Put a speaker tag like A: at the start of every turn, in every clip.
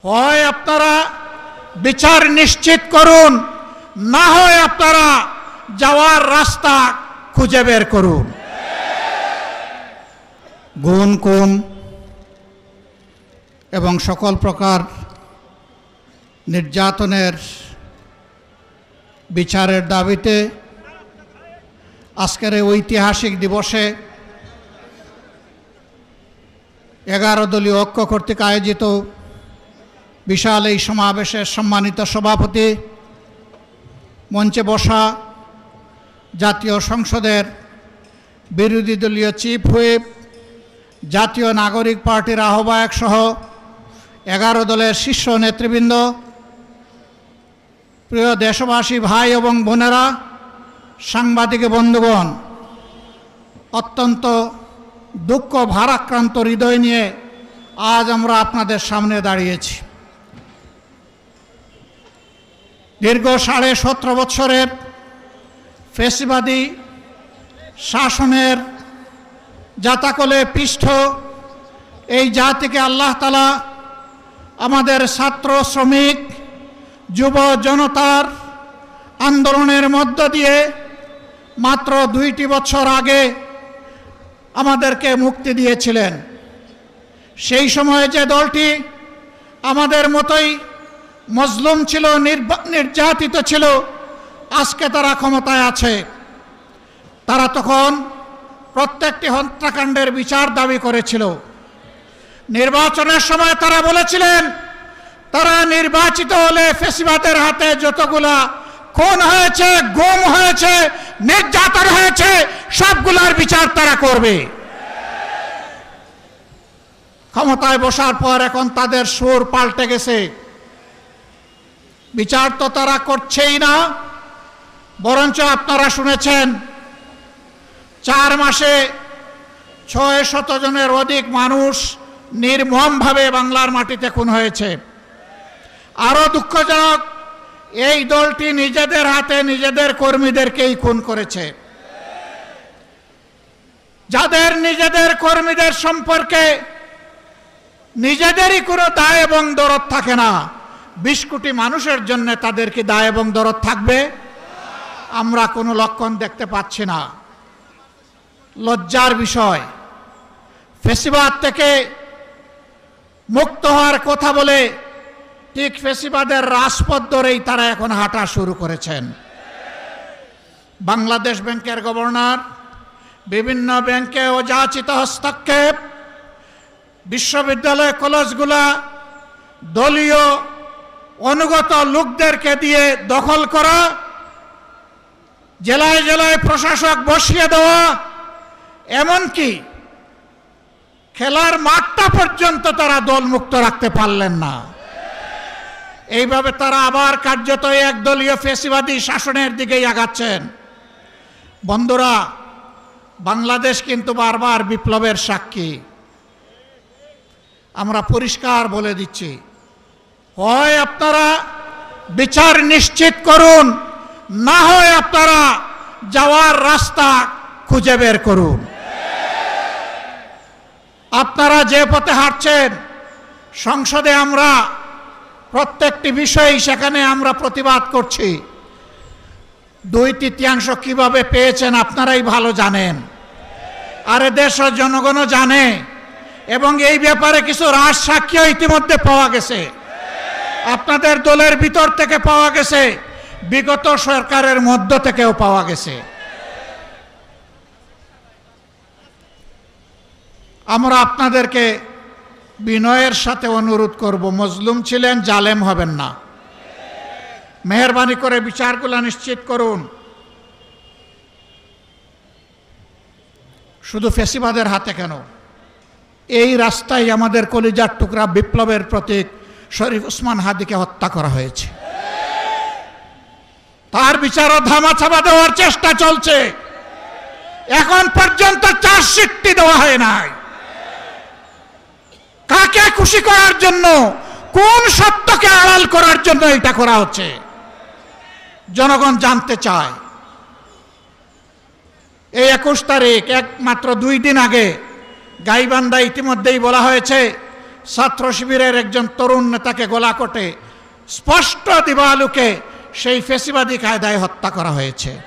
A: হয় আপনারা বিচার নিশ্চিত করুন, না হয় আপনারা যাওয়ার রাস্তা খুঁজে বের করুন। গুম এবং সকল প্রকার নির্যাতনের বিচারের দাবিতে আজকের এই ঐতিহাসিক দিবসে 11 দলীয় ঐক্য কর্তৃক আয়োজিত বিশাল এই সমাবেশের সম্মানিত সভাপতি, মঞ্চে বসা জাতীয় সংসদের বিরোধী দলীয় চিফ হুইপ, জাতীয় নাগরিক পার্টির আহ্বায়ক সহ 11 দলের শীর্ষ নেতৃবৃন্দ, প্রিয় দেশবাসী ভাই এবং বোনেরা, সাংবাদিক বন্ধুগণ, অত্যন্ত দুঃখ ভারাক্রান্ত হৃদয় নিয়ে আজ আমরা আপনাদের সামনে দাঁড়িয়েছি। দীর্ঘ 17.5 বছরের ফ্যাসিবাদী শাসনের জাতাকলে পিষ্ট এই জাতিকে আল্লাহ তাআলা আমাদের ছাত্র, শ্রমিক, যুব জনতার আন্দোলনের মধ্য দিয়ে মাত্র 2টি বছর আগে আমাদেরকে মুক্তি দিয়েছিলেন। সেই সময়ে যে দলটি আমাদের মতোই মজলুম ছিল, নির্যাতিত ছিল, আজকে তারা ক্ষমতায় আছে। তারা তখন প্রত্যেকটি হত্যাকাণ্ডের বিচার দাবি করেছিল। নির্বাচনের সময় তারা বলেছিলেন তারা নির্বাচিত হলে ফ্যাসিবাদের হাতে যতগুলা খুন হয়েছে, গুম হয়েছে, নির্যাতন হয়েছে, সবগুলার বিচার তারা করবে। ক্ষমতায় বসার পর এখন তাদের সুর পাল্টে গেছে। বিচার তো তারা করছেই না, বরঞ্চ আপনারা শুনেছেন 4 মাসে 600 জনের অধিক মানুষ নির্মমভাবে বাংলার মাটিতে খুন হয়েছে। আরো দুঃখজনক, এই দলটি নিজেদের হাতে নিজেদের কর্মীদেরকেই খুন করেছে। যাদের নিজেদের কর্মীদের সম্পর্কে নিজেদেরই কোনো দায় এবং দরদ থাকে না, 20 কোটি মানুষের জন্য তাদের কি দায় এবং দরদ থাকবে? আমরা কোনো লক্ষণ দেখতে পাচ্ছি না। লজ্জার বিষয়, ফ্যাসিবাদ থেকে মুক্ত হওয়ার কথা বলে ঠিক ফ্যাসিবাদের রাজপথ ধরেই তারা এখন হাঁটা শুরু করেছেন। বাংলাদেশ ব্যাংকের গভর্নর, বিভিন্ন ব্যাংকে অযাচিত হস্তক্ষেপ, বিশ্ববিদ্যালয় কলেজগুলা দলীয় অনুগত লোকদেরকে দিয়ে দখল করা, জেলায় জেলায় প্রশাসক বসিয়ে দেওয়া, এমনকি খেলার মাঠটা পর্যন্ত তারা দলমুক্ত রাখতে পারলেন না। এইভাবে তারা আবার কার্যত একদলীয় ফ্যাসিবাদী শাসনের দিকেই আগাচ্ছেন। বন্ধুরা, বাংলাদেশ কিন্তু বারবার বিপ্লবের সাক্ষী। আমরা পরিষ্কার বলে দিচ্ছি, হয় আপনারা বিচার নিশ্চিত করুন, না হয় আপনারা যাওয়ার রাস্তা খুঁজে বের করুন। আপনারা যে পথে হাঁটছেন, সংসদে আমরা প্রত্যেকটি বিষয় সেখানে আমরা প্রতিবাদ করছি। 2/3 কিভাবে পেয়েছেন আপনারাই ভালো জানেন, আর দেশ ও জনগণও জানে, এবং এই ব্যাপারে কিছু রাজ সাক্ষী ইতিমধ্যে পাওয়া গেছে। আপনাদের দলের ভিতর থেকে পাওয়া গেছে, বিগত সরকারের মধ্য থেকেও পাওয়া গেছে। আমরা আপনাদেরকে বিনয়ের সাথে অনুরোধ করব, মজলুম ছিলেন, জালেম হবেন না। মেহেরবানি করে বিচারগুলো নিশ্চিত করুন। শুধু ফ্যাসিবাদের হাতে কেন, এই রাস্তায় আমাদের কলিজার টুকরা বিপ্লবের প্রতীক শরীফ ওসমান হাদিকে হত্যা করা হয়েছে। তার বিচারও ধামাচাপা দেওয়ার চেষ্টা চলছে। এখন পর্যন্ত চার্জশিটটি দেওয়া হয় নাই। কাকে খুশি করার জন্য, কোন সত্যকে আড়াল করার জন্য এটা করা হচ্ছে, জনগণ জানতে চায়। এই 21 তারিখ, মাত্র 2 দিন আগে গাইবান্ধা ইতিমধ্যেই বলা হয়েছে ছাত্র শিবিরের একজন তরুণ নেতাকে গলাকটে স্পষ্ট দিবালোকে সেই ফেসিবাদী কায়দায় হত্যা করা হয়েছে।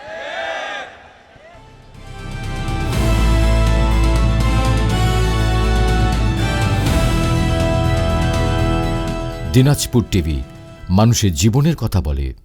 B: দিনাজপুর টিভি, মানুষের জীবনের কথা বলে।